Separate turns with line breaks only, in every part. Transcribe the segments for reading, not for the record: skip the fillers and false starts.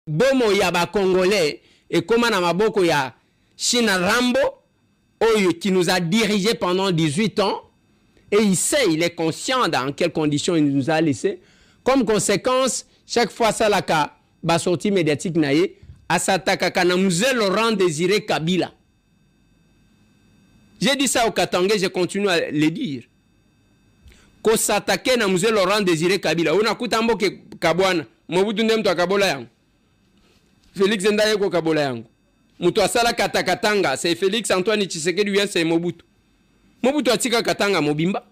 bomo ya ba Congolais et comment na maboko ya China Rambo qui nous a dirigé pendant 18 ans et il sait, il est conscient dans quelles conditions il nous a laissé. Comme conséquence, chaque fois ça la ka ba sortie médiatique naie asataka kana mzee Laurent Désiré Kabila. J'ai dit ça au Katangais, je continue à le dire. Ko s'attaquer na mzee Laurent Désiré Kabila. Una kutambo ke kabwana. Mobutu ndem to kabola yangu. Félix Ndaye ko kabola yangu. Mutu asala katakatanga, c'est Félix Antoine Tshisekedi lui c'est Mobutu. Mobutu atika katanga mobimba.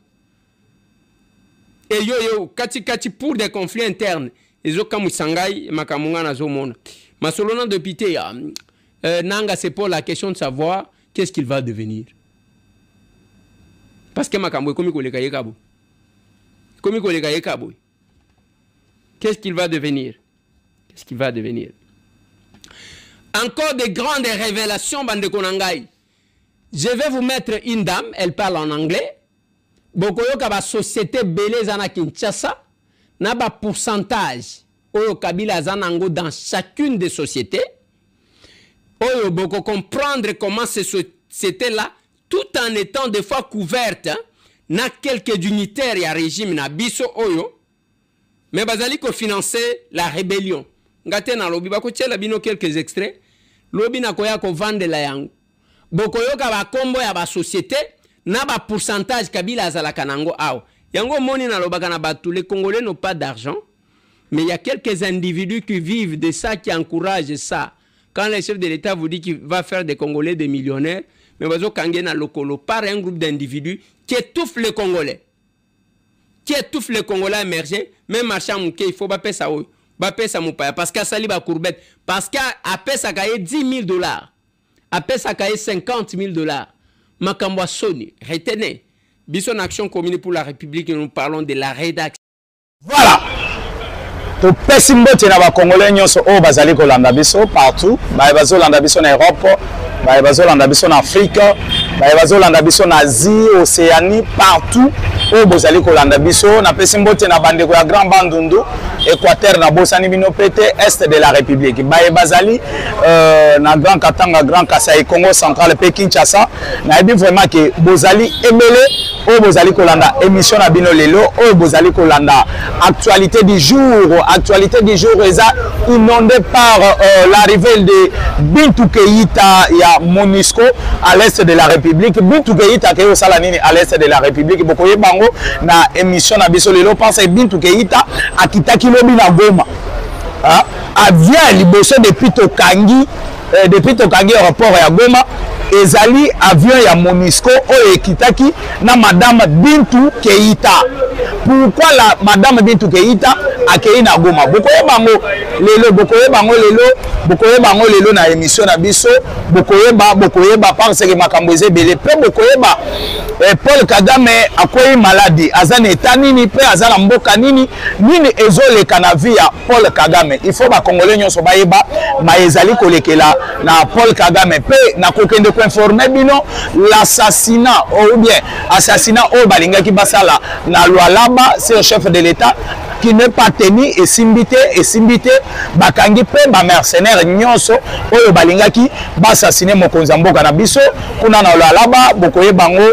Et yo kati pour des conflits internes. Ezo kamusangai makamunga na zomona. Masolona de pité nanga c'est pour la question de savoir qu'est-ce qu'il va devenir. Parce que makambo komi ko leka yekabo. Komi ko leka yekabo. Qu'est-ce qu'il va devenir? Qu'est-ce qu'il va devenir? Encore de grandes révélations, bande konangai. Je vais vous mettre une dame, elle parle en anglais. Bokoyo kaba société belé zana Kinshasa, na ba pourcentage oyo kabila zanango dans chacune des sociétés. Oyo boko comprendre comment ces sociétés là, tout en étant des fois couvertes, hein, na quelques dignitaires ya régime na biso oyo, mais bazali ko financer la rébellion. Ngate na lobi bako tchela bino quelques extraits. Lobi na koya ko vendre la yango. Bokoyo ka ba kombo ya ba société na ba pourcentage kabila azalaka nango aw. Yango moni na lobaka na batu, les Congolais n'ont pas d'argent, mais il y a quelques individus qui vivent de ça, qui encouragent ça. Quand le chef de l'État vous dit qu'il va faire des Congolais des millionnaires, mais bazo kangé na lokolo par un groupe d'individus qui étouffent les Congolais. Qui étouffe les Congolais émergés, même marchand mouké, il faut pas payer ça. Ba pesa mupaya parce qu'à sali ba courbette parce qu'à pesa kaye $10,000 à pesa kaye $50,000 makambo soni retenez bison action commune pour la République nous parlons de la rédaction.
Voilà to pesimbote na ba Congolais nyonso o bazali ko landa biso partout ba bazo landa biso na Europe ba bazo landa biso na Afrique ba bazo landa biso na Asie Océanie partout o bozali ko landa biso na pesimbote na bandeko ya Grand Bandundu Équateur na bosani bino pété est de la République baye bazali na Grand Katanga Grand Kasai Congo central pe Kinshasa na ebi vraiment que bozali ebele o bozali ko landa émission na bino lelo o bozali ko landa actualité du jour eza inondé par l'arrivée de Bintou Keïta ya MONUSCO à l'est de la République. Bintou Keïta ke osala nini à l'est de la République bokoye bango na émission na biso lelo pense Bintou Keïta akitaki lobi na Goma. Ah, avia liboso depuis Tokangi aéroport ya Goma ezali avion ya MONUSCO o ekitaki na madame Bintou Keïta. Pourquoi la madame Bintou Keïta akei na Goma? Bokoye bango lelo na émission na biso bokoye ba parce que makambo ezebele pe bokoye ba Paul Kagame akoyi maladie azana état nini pe azana mboka nini ezoleka na vie ya Paul Kagame. Il faut ba Congolais nyonso bayeba ma ezali kolekela na Paul Kagame pe na kokende ko informer bino l'assassinat ou bien assassinat o balingaki basala na Lualaba, c'est un chef de l'État qui n'est pas tenu et simbité bakangi pe ba mercenaires nyonso oyo balingaki basasiner mokonzi mboka na biso kuna na Lualaba bokoye bango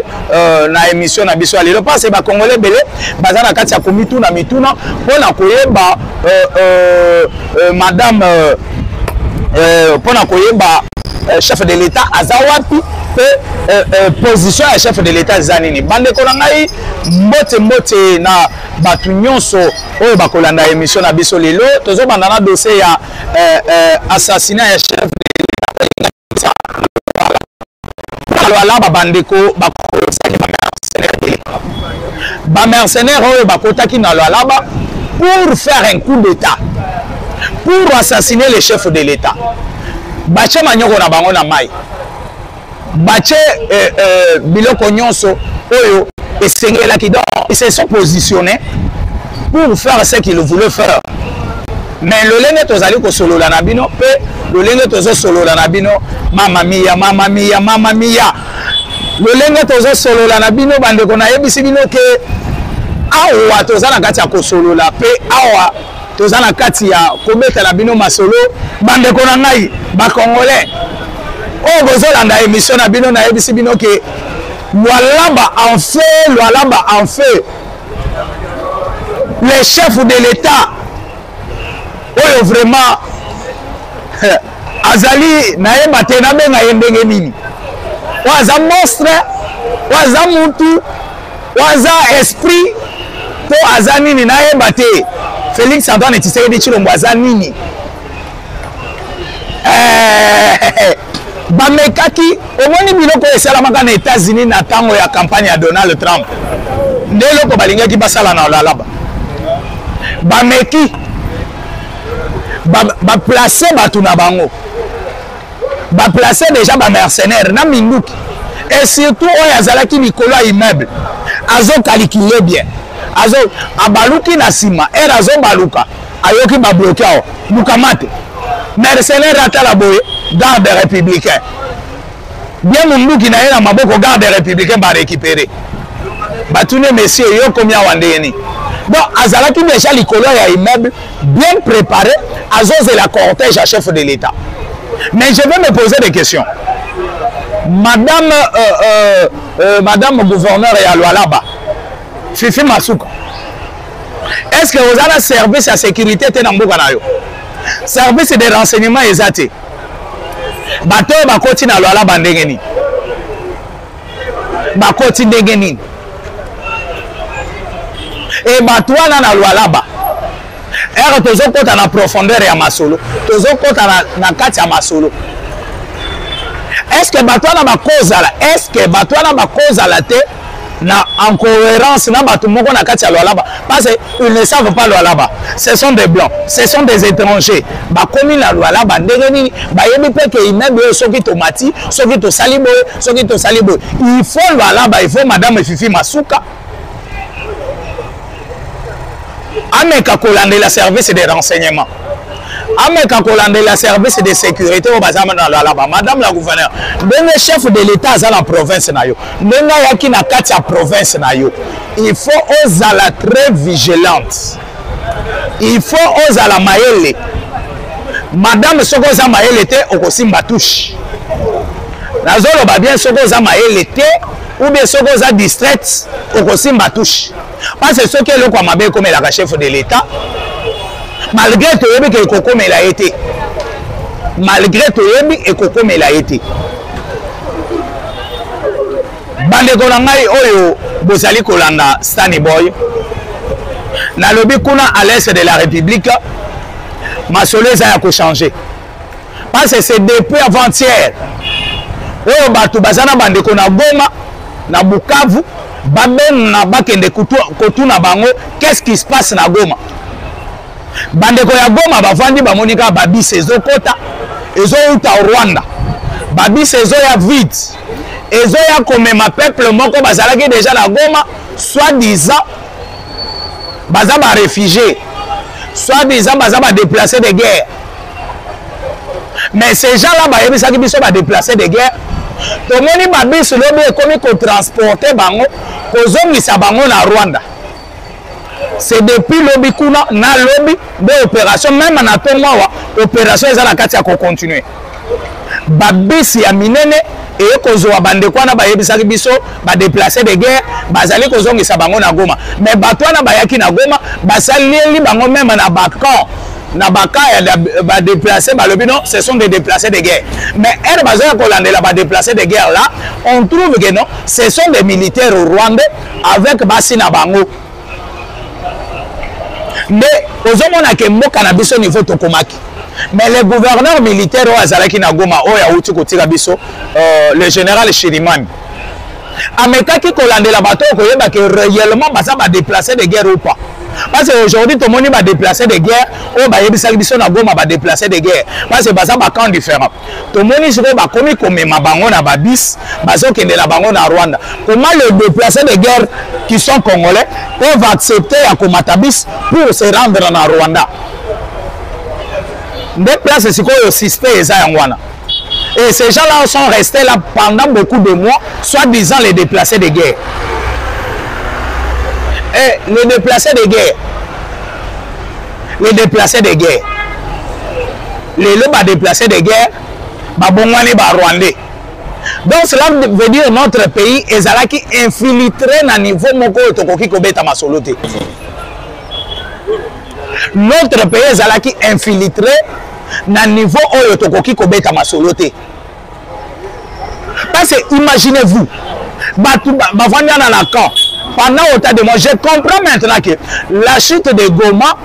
na émission na biso alelo parce ba Congolais belé bazana kati ya komitu na mituna pona koyeba madame pona koyeba chef de l'État azawapi pe position ya chef de l'État zanini bande ko ngai mbote na batu nyonso oyo bakolanda émission na biso lelo tozo banda na dossier ya assassinat ya chef de l'État alors ba bande ko bakolosaki ba mercenaires oyo bakotaki na Lualaba pour faire un coup d'état pour assassiner le chef de l'État. Bache manyoko na bango na mai. Bache biloko nyonso oyo esengela ki donc ils se sont positionnés pour faire ce qu'ils voulaient faire. Mais le lenge tozali ko solola na bino pe le lenge tozo solola na bino mama mia. Le lenge tozo solola na bino bande ko na yebisi bino ke awa tozana kati ya ko solola pe awa toza na kati ya kobetela bino masolo bandeko na ngai bakongolais oyo bozolanda émission na bino nayebisi bino ke Lualaba en feu le chef de l'État oyo vraiment azali nayeba te nabenga ye ndenge nini waza monstre waza mutu waza esprit to aza nini nayeba te Félix Antoine Tshisekedi Tshilombo aza nini bamekaki omoni biloko esalamaka na États-Unis na ntango ya campagne ya Donald Trump nde eloko balingaki basala na Lualaba bameki baplace bato na bango baplace déjà bamercenaire na minduki et surtout oyo azalaki likolo ya immeuble azokalikile bien abaluki na nsima ere azobaluka ayoki babloke awa lukamate mercenaire atala boye garde républicain bien munduki na ye na maboko garde républicain barécupéré batune monsieur yo komi awa ndenge nini bon azalaki déjà likolo ya immeuble bien préparé azozela cortège à chef de l'État. Mais je vais me poser des questions. Madame gouverneur ya Lualaba, Fifi Masuka, est-ce que vous avez un service à sécurité te mboka na yo? Service de renseignement ezate. Bato bakoti na Lualaba ndenge nini? Bakoti ndenge nini? Et bato wana na Lualaba ere tozokota na profondeur ya masolo tozokota na kati ya masolo est-ce que bato wana bakozala te na incohérence na bato moko na kati ya Lualaba parce qu'ils ne savent pas Lualaba, ce sont des blancs, ce sont des étrangers bakomi na Lualaba ndenge nini bayebi pe ke immeuble soki tomati soki tosali boye il faut Lualaba, il faut madame Fifi Masuka ameka kolandela service de renseignement ameka kolandela service de sécurité au bazama na Lualaba madame la gouverneure ndenge chef de l'état za la province na yo ndenge yaki na kati ya province na yo il faut ozala très vigilante il faut ozala mayele madame soko za mayele te okosimba touche nazoloba bien soko za mayele te ou bien soko za distraite okosimba touche parce que ce qui est le quoi mabe comme la chef de l'État malgré tout yebi que koko mais la été malgré tout yebi et koko mais la été bande ko ngai oyo bozali kolanda Stanley Boy na lobi kuna à l'est de la République masolo za ya ko changer parce que c'est depuis avant-hier oyo bato bazana bande ko na Goma na Bukavu baben na bakende kotuna bango qu'est-ce qui se passe na Goma bandeko ya Goma bavandi bamonika babisi ezokota ezouta Rwanda babisi ezoya vite ezoya komema peuple moko bazalaki déjà na Goma soi-disant baza ba réfugiés soi-disant baza ba déplacés de guerre mais ces gens là bayebisaki biso ba déplacés de guerre tomoni babisi lobi ekomi kotransporter bango kozongisa bango na Rwanda c'est depuis lobi kuna na lobi de opération même na tongawa opération eza na kati ya continuer babisi ya minene et kozwa bandeko na bayebisaki biso ba déplacer de guerre bazali kozongisa bango na Goma mais bato na bayaki na Goma basaleli bango même na bakan na baka ba déplacer balobi non ce sont des déplacés de guerre mais elle bazoya kolandela ba déplacés de guerre là on trouve que non ce sont des militaires rwandais avec basi na bango mais ozomona ke mboka na biso niveau tokomaki mais le gouverneur militaire o azalaki na Goma o ya uti kotika biso le général Chirimani amekaki kolandela bato koyeba ke réellement baza ba déplacés de guerre ou pas parce que aujourd'hui tout le monde va déplacer de guerre ou va yebisa biso na Goma va déplacer de guerre parce que baza ba camp différent tout le monde se va komi komema bango na babis bazo kende la bango na Rwanda comment les déplacés de guerre qui sont congolais peuvent accepter à komatabis pour se rendre na Rwanda des places c'est quoi le système eza yangwana et ces gens là sont restés là pendant beaucoup de mois soi-disant les déplacés de guerre. Et les déplacés de guerre les déplacés de guerre. Les lots déplacés de guerre, babongwani ba rwandais. Donc cela veut dire notre pays est qui infiltré na niveau moko tokoki kobeta masolote. Notre pays est qui infiltré na niveau oyo tokoki kobeta masolote. Parce que imaginez-vous, bavandi na la camp pendant autant de mois, je comprends maintenant que la chute de Goma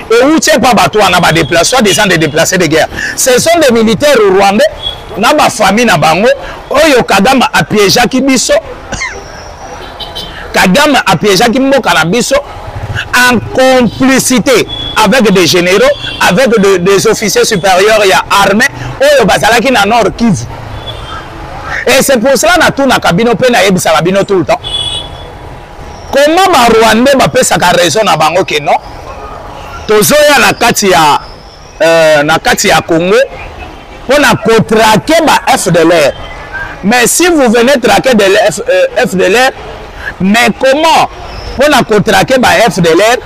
et où tu pas bateau on a déplacé des déplacés de guerre. Ce sont des militaires rwandais, na ba famille na bango, oyo Kagame a piégé Kibiso. Kagame a piégé Kimboka na biso en complicité avec des généraux, avec des officiers supérieurs et armés, oyo bazalaki na Nord Kivu. Et c'est pour cela que nous avons tout le temps. Comment les Rwandais ont raison que non? Tozoya na kati ya Congo pour traquer les FDLR. Mais si vous venez traquer des FDLR, mais comment pour traquer les FDLR?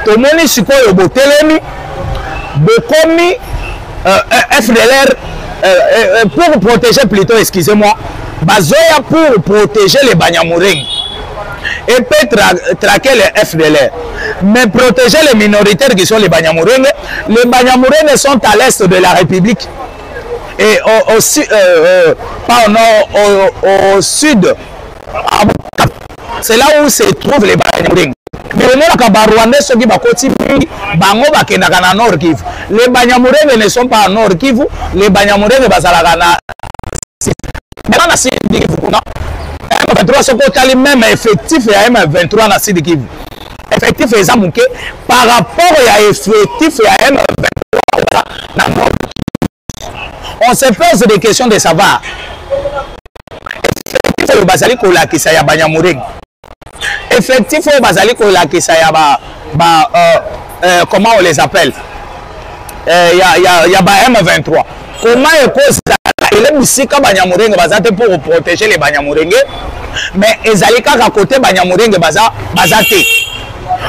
Tout le monde est botelemi, bokomi FDLR. Pour protéger plutôt, excusez-moi, Bazoya pour protéger les Banyamulenge et peut traquer les FDLR. Mais protéger les minoritaires qui sont les Banyamulenge sont à l'est de la République et au sud, c'est là où se trouvent les Banyamulenge. Mais les Banyamulenge ne sont pas à Nord Kivu, les Banyamulenge sont M23 même effectif et M23 na Sud Kivu. Effectif par rapport à effectif et M23 na Nord Kivu. On se pose des questions de savoir. Effectif et Bazali Kolakisa ya Banyamulenge. Effectif au Bazali Kolakisa ya comment on les appelle? Il y a M23. Comment est cause les Bissika Banyamulenge bazate pour protéger les Banyamulenge, mais ezalika à côté Banyamulenge bazate.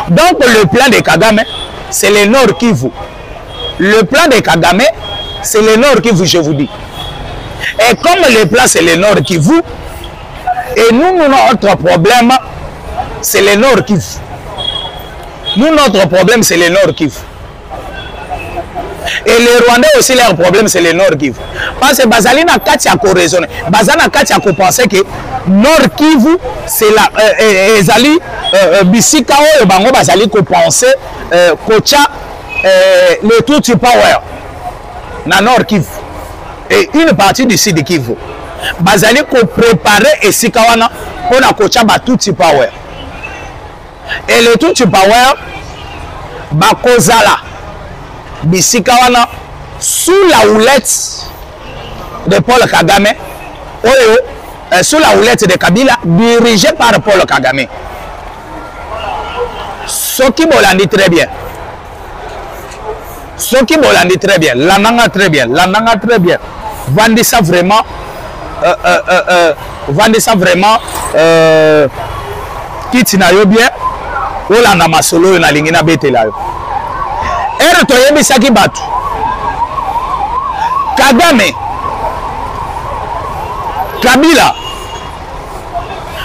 Donc le plan de Kagame, c'est le Nord Kivu. Le plan de Kagame, c'est le Nord Kivu, je vous dis. Et comme le plan c'est le Nord Kivu, et nous notre problème c'est le Nord Kivu. Nous, notre problème, c'est le Nord Kivu. Et les Rwandais aussi, leur problème, c'est le Nord Kivu. Parce que Bazali n'a qu'à raisonner. Bazali n'a qu'à penser que Nord Kivu, c'est la. Ezali, Bisika, Bango, Bazali, qu'on pensait, Kocha, le Tutsi Power, na Nord Kivu. Et une partie du Sud Kivu. Bazali, qu'on préparait et Sikawana, pour la Kocha, Tutsi Power. Et le Tutsi Power, Bakozala, Bisikawana, sous la houlette de Paul Kagame, sous la houlette de Kabila, dirigé par Paul Kagame. Ce qui Bolandi très bien. Ce qui Bolandi très bien. Lananga très bien. Lananga très bien. Vendez ça vraiment. Vendez ça vraiment. Kitinayo bien. Olanda masolo na lingina betela yo. Ero toyebi saki batu. Kagame. Kabila.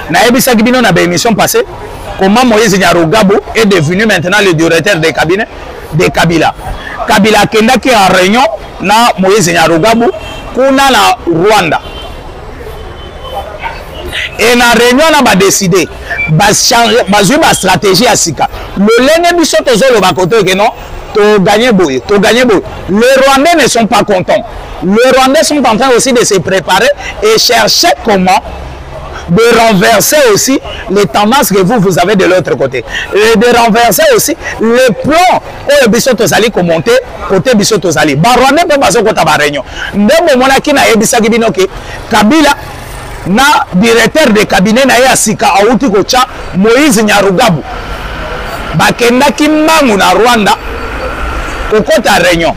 Na yebi saki bino na émission passée. Comment Moïse Nyarugabo est devenu maintenant le directeur des cabinets de Kabila. Kabila kenda ki en réunion na Moïse Nyarugabo kuna na Rwanda. Et na réunion na ba décider bazui ba stratégie à sika. Le lenge biso tozolo ba koto ke non to gagner boy. Les Rwandais ne sont pas contents. Les Rwandais sont en train aussi de se préparer et chercher comment de renverser aussi les tendances que vous avez de l'autre côté. Et de renverser aussi le plan où biso tozali commenter côté biso tozali. Ba Rwandais pe bazo kota ba réunion. Ndemo mona ki na yebisa bino ke Kabila na directeur de cabinet na ya sika auti kocha Moïse Nyarugabo bakenda ki mangu na Rwanda kokota réunion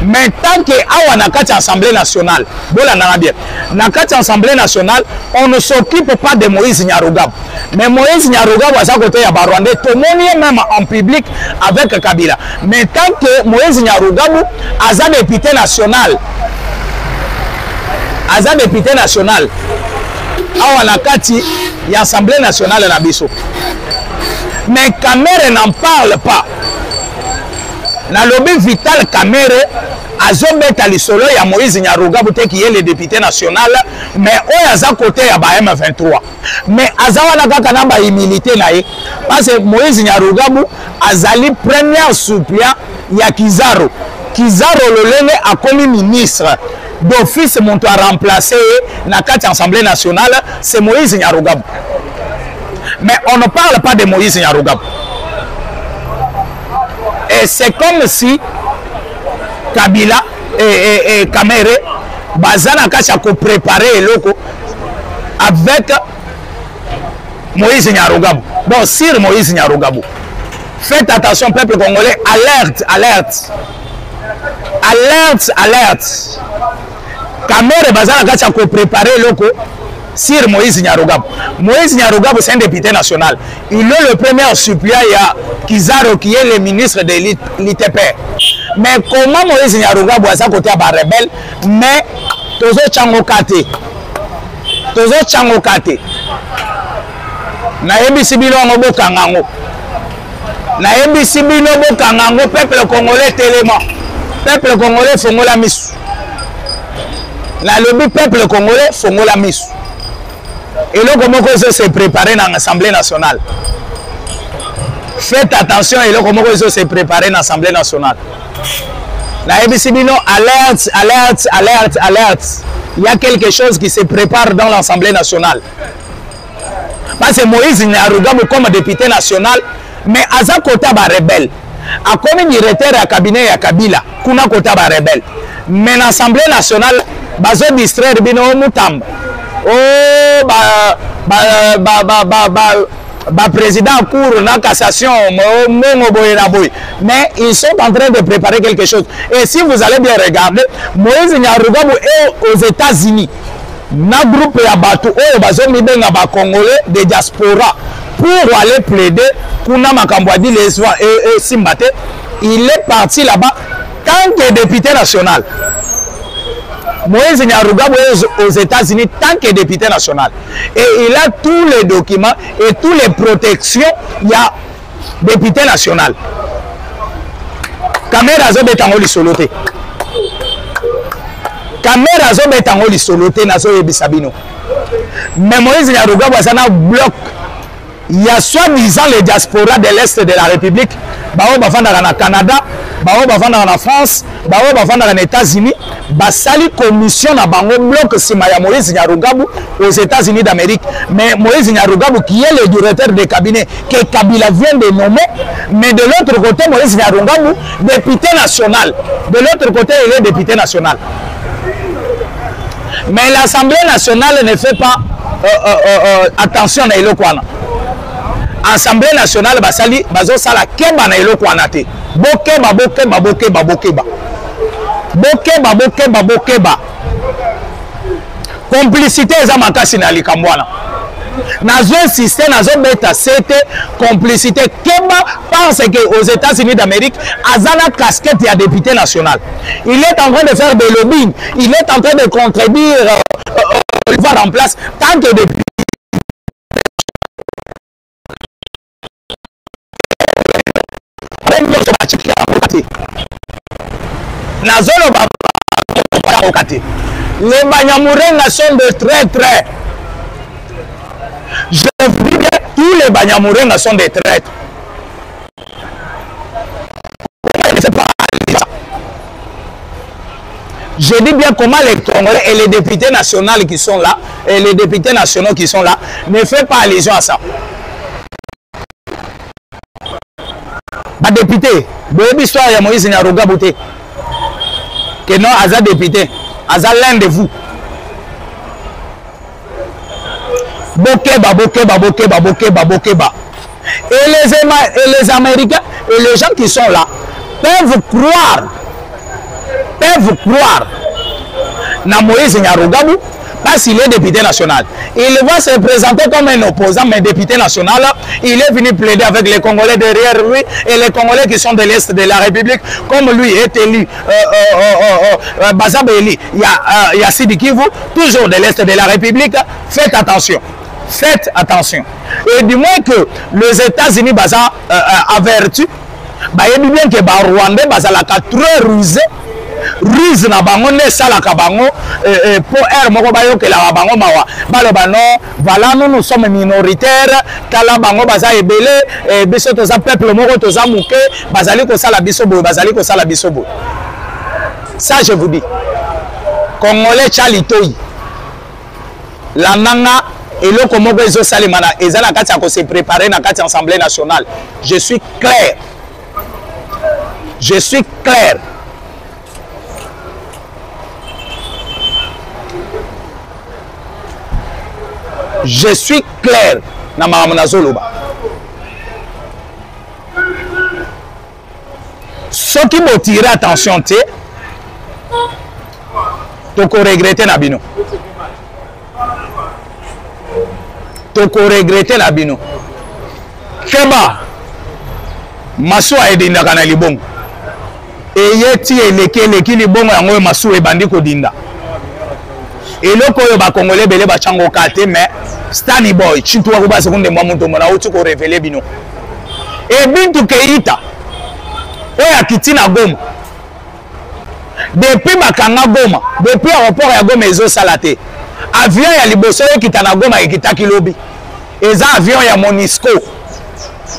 Mais tant que awa na kati Assemblée nationale, voilà bien. Na kati Assemblée nationale, on ne s'occupe pas de Moïse Nyarugabo. Mais Moïse Nyarugabo à sa côté ya Barwandais, tout le monde est même en public avec Kabila. Mais tant que Moïse Nyarugabo aza député national, awa na kati ya Assemblée nationale na biso. Mais Kamere n'en parle pas. Na lobby Vital Kamere azobeta lisolo ya Moïse Nyarugabo qui est le député national, mais oyo aza côté ya ba M23. Mais azawa na kaka na ba humilité na ye parce que Moïse Nyarugabo azali premier suppléant ya Kizaro. Kizaro lolenge a commis ministre d'office monto a remplacé na kati Assemblée nationale, c'est Moïse Nyarugabo. Mais on ne parle pas de Moïse Nyarugabo. Et c'est comme si Kabila et Kamere Bazana Kachako préparer l'oko avec Moïse Nyarugabo. Bon, sur Moïse Nyarugabo. Faites attention, peuple congolais, alerte, alerte. Alerte, alerte. Kamere Bazana Kachako préparer l'oko sur Moïse Nyarugabo. Moïse Nyarugabo, c'est un député national. Il est le premier suppléant, il y a Kizaro qui est le ministre de l'ITP. Mais comment Moïse Nyarugabo à sa côté à rebelle, mais Tozo Tchangokate. Tozo Tchangokate. Na yebisi bino ngobo kangango. Na yebisi bino bo kangango, peuple congolais télément. Peuple congolais fongola misu. Na lobi peuple congolais fongola misu. Et là, comment on s'est préparé dans l'Assemblée nationale? Faites attention, et là, comment on s'est préparé dans l'Assemblée nationale? La EBCBino, alerte, alerte, alerte, alerte. Il y a quelque chose qui se prépare dans l'Assemblée nationale. Parce que Moïse Nyarugabo comme député national, mais à sa côté, il est rebelle. A comme directeur à cabinet à Kabila, kuna côté rebelle. Mais l'Assemblée nationale, bazo distraire bino mutamba. Oh, président cour na cassation, mais ils sont en train de préparer quelque chose. Et si vous allez bien regarder, Moïse Nyarugabo est aux États-Unis. Na groupe ya bato oyo bazomi benga ba Congolais de diaspora pour aller plaider kuna makambwadi leswa et Simbate. Il est parti là-bas tant que député national. Moïse Nyarugabo est aux États-Unis tant que député national. Et il a tous les documents et toutes les protections. Il y a député national. Kamera zo betango li solote. Kamera zo betango li solote na zo yebisabino. Mais Moïse Nyarugabo ça bloc. Il y a soi-disant les diasporas de l'Est de la République. Bao bafanda na Canada, bao bafanda na France, bao bafanda na États-Unis. Basali commission na bango bloc sima ya Moïse Nyarugabo aux États-Unis d'Amérique. Mais Moïse Nyarugabo qui est le directeur de cabinet que Kabila vient de nommer, mais de l'autre côté Moïse Nyarugabo député national. De l'autre côté il est député national. Mais l'Assemblée nationale ne fait pas attention à Elokwana. Assemblée nationale basali bazo sala keba na Elokwana te. Bokeba bokeba bokeba bokeba. Bokeba bokeba bokeba. Complicité eza makasi na likambwana. Nazo insisté nazo beta c'était complicité keba parce que aux États-Unis d'Amérique azana casquette ya député national. Il est en train de faire des lobbying, il est en train de contredire le pouvoir en place tant que député les Banyamourenga sont de traîtres. Je vous dis bien, tous les Banyamourenga sont des traîtres. Je dis bien comment les Congolais et les députés nationaux qui sont là, et les députés nationaux qui sont là, ne font pas allusion à ça. Ba député, boyebi histoire ya Moïse Nyarugabo te. Que non, Aza député, Aza l'un de vous. Bokeba, bokeba, bokeba, bokeba, bokeba. Et les Américains et les gens qui sont là peuvent croire peuvent croire na Moïse Nyarugabo parce qu'il est député national. Il va se présenter comme un opposant, mais député national. Il est venu plaider avec les Congolais derrière lui et les Congolais qui sont de l'Est de la République, comme lui est élu Bazabeli, il y a Sidi Kivu, toujours de l'Est de la République. Faites attention. Faites attention. Et du moins que les États-Unis baza avertis, bah il bien que bah Rwanda baza la très rusé. Ruse na bango ne sala ka bango pour air moko bayo ke la bango mawa baloba non voilà nous sommes minoritaires kala bango baza ebele biso to za peuple moko to za muke bazali ko sala biso boy bazali ko sala biso boy. Ça je vous dis Congolais chalitoyi la nanga eloko moko ezo salimana ezala kati ya ko se préparer na kati Assemblée nationale. Je suis clair. Je suis clair. Je suis clair dans ma Zoloba. Ceux qui m'ont tiré attention, tu regretter Nabino. Tu regretter Nabino. Keba, Masu a aidé Nakana Libong. Et yeti eleki libongo yango Masu e bandiko dinda. Et le koyo ba Congolais belé ba chango kate mais Stani boy chitu wa kuba sekunde mwa muntu mona uti ko révéler bino. Et Bintou Keïta oya kitina Goma. Depuis bakanga Goma, depuis aéroport ya Goma ezo salate. Avion ya liboso yo kitana Goma ekitaki lobi. Eza avion ya Monisco.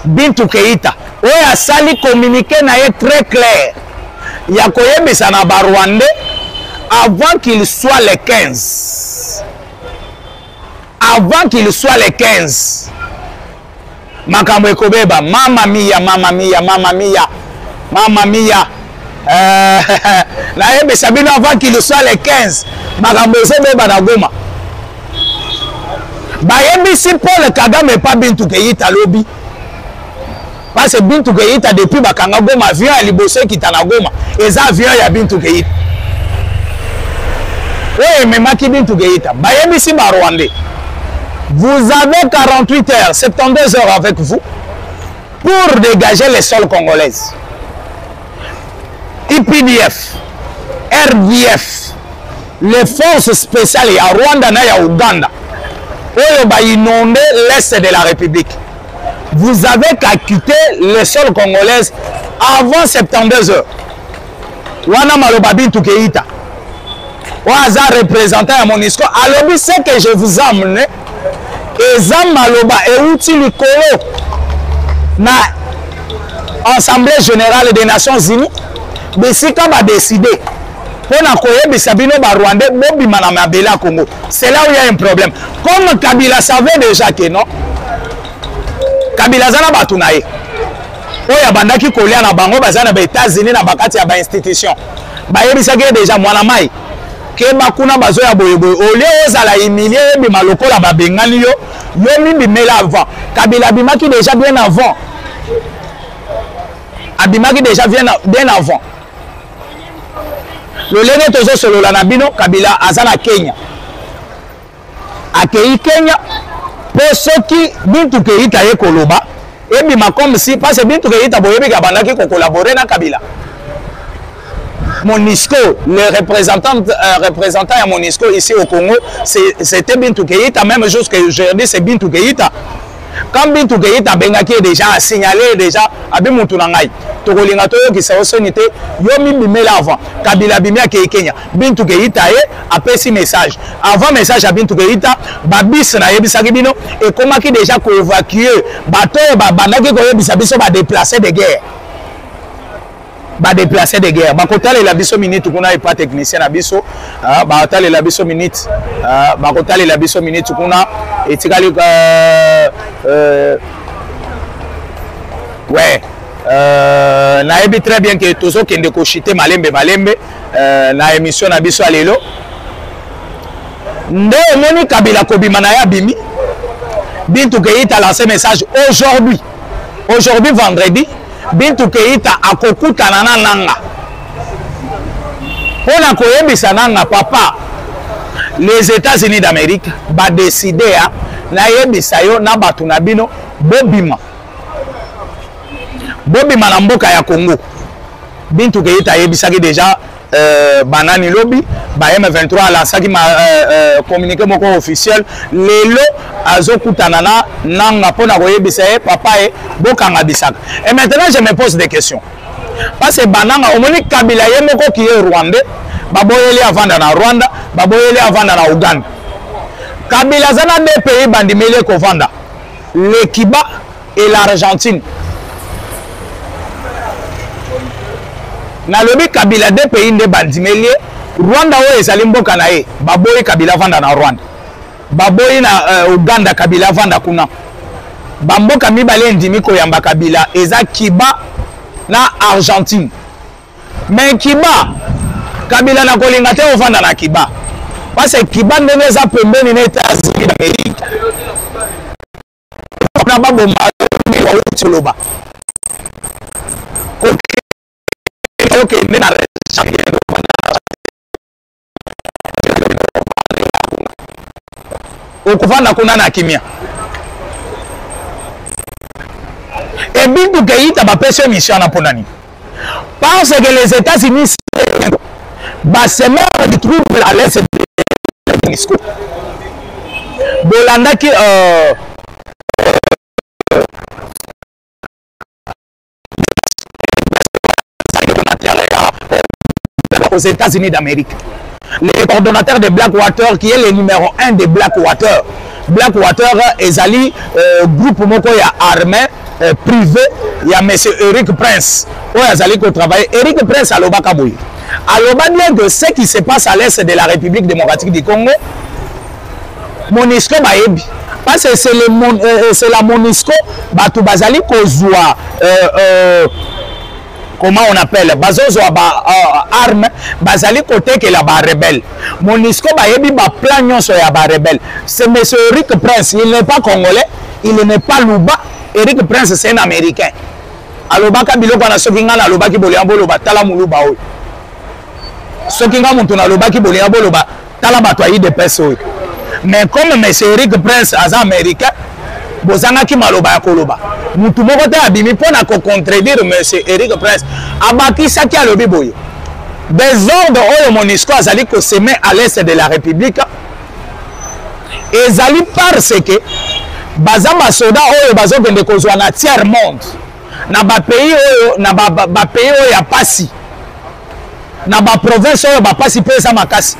Bintou Keïta oya sali communiquer na ye très clair. Ya koyebisa na ba Rwandais avant qu'il soit les 15. Avant qu'il soit les 15. Makambo ekobeba, mama mia, mama mia, mama mia, mama mia. Na yebe sabino avant qu'il soit les 15. Makambo ekobeba na Goma. Ba yebi si Paul Kagame pas Bintou Keïta lobby. Parce que Bintou Keïta depuis bakanga Goma avion ya liboso kitana Goma. Eza avion ya Bintou Keïta. Oui, mais Maki Bintou Keïta, Bayemisi Barwandais, vous avez 48 heures, 72 heures avec vous pour dégager les sols congolaises. IPDF, RDF, les forces spéciales à Rwanda et à Ouganda, où va inonder l'Est de la République. Vous avez qu'à quitter les sols congolaises avant 72 heures. Wana Maloba Bintou Keïta. Waza représentant à Monisco. Alors, ce que je vous emmène, et Zamaloba et outil Likolo, na Assemblée Générale des Nations Unies, Bessika va décider. Pour n'accueillir Bissabino Barwandais, Bobi Manamabela Congo. C'est là où il y a un problème. Comme Kabila savait déjà que non, Kabila Zana Batunaye. Oya bandaki kolia na bango bazana ba États-Unis na bakati ya ba institution. Ba yebisaki déjà mwana mai. Que bakuna bazo ya boyeboy olé ozala humilié bima lokola babengani yo mimbi mela avant Kabila bimaki déjà bien avant abimaki déjà bien avant le lene tozo solo la nabino Kabila azana Kenya akei Kenya posoki Bintou Keïta ye koloba et bima comme si parce que Bintou Keïta boyebi ka bandaki ko collaborer na Kabila. Monisco, le représentant à Monisco ici au Congo, c'était Bintou Keïta, même chose que je dis, c'est Bintou Keïta. Quand Bintou Keïta Bengaki est déjà signalé, déjà, Abimoutounangaï, Togolinga Toyo qui s'est sonité, Yomi Bimela avant, Kabila Bimia Kenya, Bintou Keïta a fait message. Avant message à Bintou Keïta, Babis na Yebisagibino, et comment qui déjà évacué, bateau, Bandaki Koyebisabiso va déplacer des guerres. Ba déplacer des guerres. Ba kotale la biso minute kuna et pas technicien na biso. Ba kotale la biso minute. Ba kotale la biso minute kuna et tikali ouais. Na ebi très bien que tozo kende ko chiter malembe na émission na biso alelo. Nde moni Kabila kobima na ya bimi. Bintou Keïta a lancé message aujourd'hui. Aujourd'hui vendredi. Bintou Keïta a kokutana na nanga. On a koyebisa nanga papa les États-Unis d'Amérique ba décider à na yebisa yo na batu na bino bobima na mboka ya Congo bintu ke yita yebisaki déjà banani lobby ba M23 lansaki ma communiqué moko officiel lelo azokutana na nanga pona koyebisa papa bokanga bisaka. Et maintenant je me pose des questions parce que bananga omoni Kabila ye moko qui est rwandais baboyeli avanda na Rwanda baboyeli avanda na Uganda. Kabila zana deux pays bandimeli kovanda le Kiba et l'Argentine. Na lobi Kabila deux pays nde bandimeli Rwanda oyo ezali mboka na ye baboyi Kabila vanda na Rwanda baboyi na Uganda Kabila vanda kuna bamboka mibale ndimi koyamba Kabila eza Kiba na Argentine. Mais Kiba Kabila na kolinga te ovanda na Kiba parce que Kiba ndenge eza pembeni na États-Unis d'Amérique na baboma wa utoloba okay na okuvanda kuna na kimia et bintu keita bapesa mission na ponani parce que les États-Unis basement du trouble à l'est de l'UNESCO bolanda ki aux États-Unis d'Amérique. Le coordonnateur de Blackwater, qui est le numéro 1 de Blackwater. Blackwater est un groupe armé privé. Il y a M. Eric Prince. Il a travaillé. Eric Prince à l'Obakaboui. Alors, que ce qui se passe à l'est de la République démocratique du Congo, Monisco Baebi. Parce que c'est la Monisco, Batu Bazali Kozua. Comment on appelle bazozo arme bazali côté que la rebelle Monisco bayebi ba plan nyonso ya ba rebelle. C'est monsieur Eric Prince, il n'est pas congolais, il n'est pas Luba. Eric Prince c'est un américain. Alobaka biloko na sokinga na lobaki boliambo loba tala muluba oyo sokinga muntu na lobaki boliambo loba tala bato ayi de peso. Mais comme monsieur Eric Prince aza américain bozanga ki maloba ya koloba mutu moko te abimi pona ko contredire monsieur Eric Prince abakisa ki alobi boye désordre oyo Monisco azali ko semer à l'est de la République ezali parce que baza basoda oyo bazokende kozwa na tiers monde na ba pays oyo na ba pays oyo ya pasi na ba province oyo ba pasi pesa makasi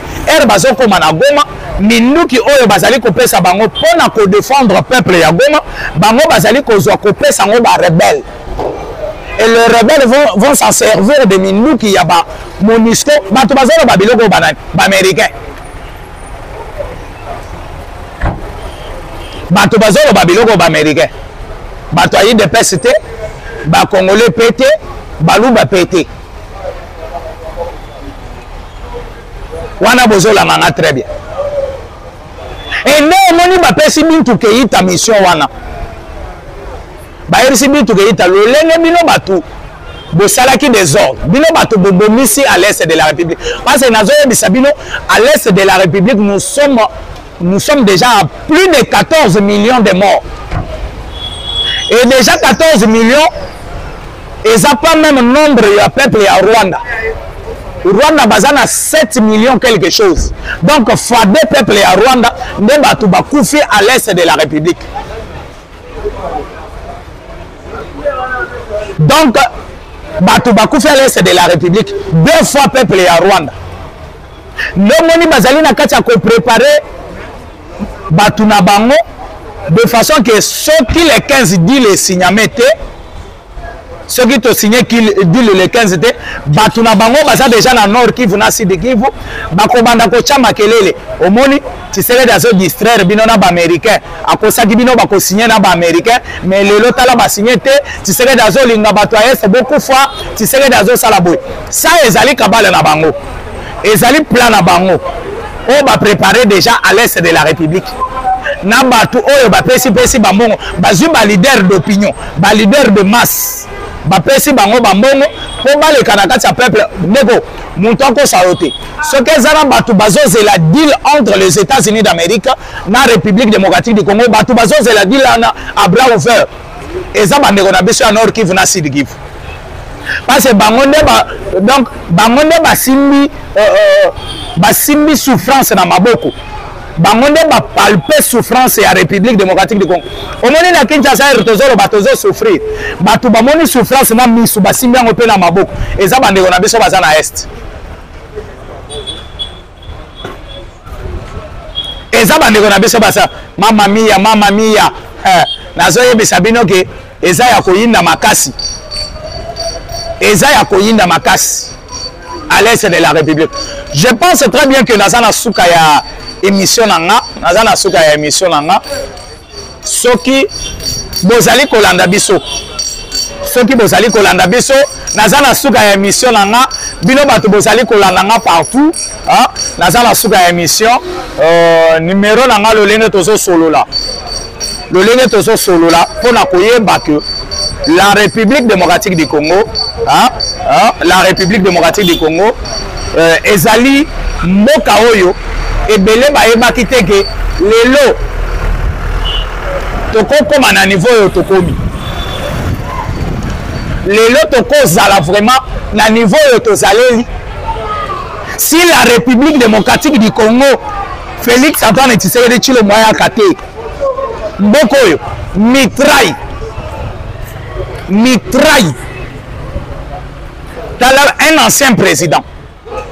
bazokoma na Goma minuki oyo bazali kopesa bango pona ko défendre peuple ya Goma bango bazali kozwa kopesa ngo ba rebelle et les rebelles vont s'en servir de minuki ya ba Monisco bato bazalo ba biloko ba américain bato bazalo ba biloko ba américain bato ayi de PST ba congolais pété baluba pété wana bozola manga très bien. Et non, moni ba pesi bintu keita mission wana. Ba erisi bintu keita lolenge bino batu. Bo salaki des ordres. Bino batu bomisi à l'est de la République. Parce que nazo yebisa bino à l'est de la République nous sommes déjà à plus de 14 millions de morts. Et déjà 14 millions et ça pas même nombre de peuple à Rwanda. Rwanda bazana 7 millions quelque chose. Donc fade peuple à Rwanda ne batu bakufi à l'est de la République. Donc batu bakufi à l'est de la République deux fois peuple à Rwanda. Nomoni bazali na kati ko préparer batu na bango de façon que ceux qui les 15 dit les signamete ceux qui ont signé qu'ils disent le 15 té batuna bango baza déjà na nord Kivu na sud Kivu bakobanda ko chama kelele omoni tisele dazo distraire bino na ba américain akosaki bino bako signer na ba américain mais lelo tala ba signer té tisele dazo linga bato est beaucoup fois tisele dazo sala boy ça ezali kabala na bango ezali plan na bango on va préparer déjà à l'est de la République na batu oyo ba pesi bambongo bazui ba leader d'opinion ba leader de masse bapesi bango bambongo po baleka na kati ya peuple ndeko moto akosala te soki eza na bato bazozela deal entre les États-Unis d'Amérique na République démocratique du Congo bato bazozela deal wana à bras ouverts eza bandeko na biso ya Nord Kivu na Sud Kivu parce que bango nde donc bango nde basimbi souffrance na maboko bango nde bapalpe souffrance ya République démocratique du Congo omoni na Kinshasa tozoloba tozosouffrir bato bamoni souffrance na misu basimbi yango mpe na maboko eza bandeko na biso baza na este eza bandeko na biso baza mama mia nazoyebisa bino ke eza ya koyinda makasi eza ya koyinda makasi à l'est de la République. Je pense très bien que nazana suka ya émission nanga soki bozali kolanda biso nazana suka ya émission nanga bino bato bozali kolanda nga partout nazana suka ya émission numéro nanga lolenge tozo solola pona koyeba que la République démocratique du Congo ezali mboka oyo ebele bayebaki te ke lelo tokokoma na niveau oyo tokomi lelo tokozala vraiment na niveau oyo tozaleli si la République démocratique du Congo Félix Antoine Tshisekedi Tshilombo ayaka te mboka oyo mitraille un ancien président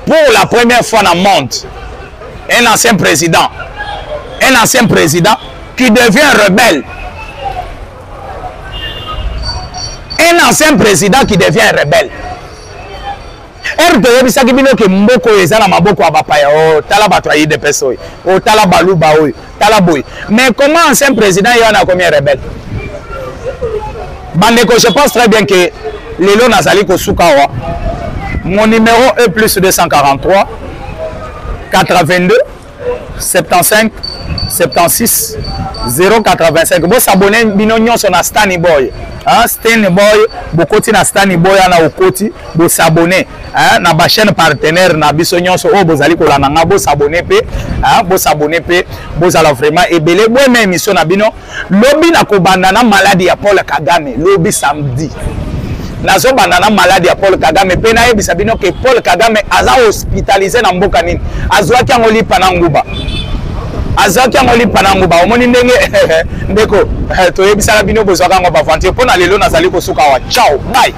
pour la première fois dans le monde un ancien président qui devient rebelle toyebisaki bino ke mboko oyo eza na maboko ya bapaya tala bato ya UDPS oyo tala baluba oyo tala boye mais comment ancien président yo na combien rebelle bandeko je pense très bien que lelo nazali kosuka wa mon numéro est plus 243 82 75 76 085 bo s'abonner bino nyonso na Stani Boy Stani Boy bokoti na Stani Boy na okoti bo s'abonner na ba chaîne partenaire na biso nyonso o bozali kolanda nga bo s'abonner pe bozala vraiment ebele bo même émission na bino lobi na kobanda na maladie ya Paul Kagame lobi samedi nazo bandana maladie ya Paul Kagame pe na yebisa bino ke Paul Kagame aza hospitalisé na mboka nini azwaki yango lipa na nguba omoni ndenge ndeko toyebisa bino bozwaka ngo bavantie pona lelo nazali kosuka wa ciao bye.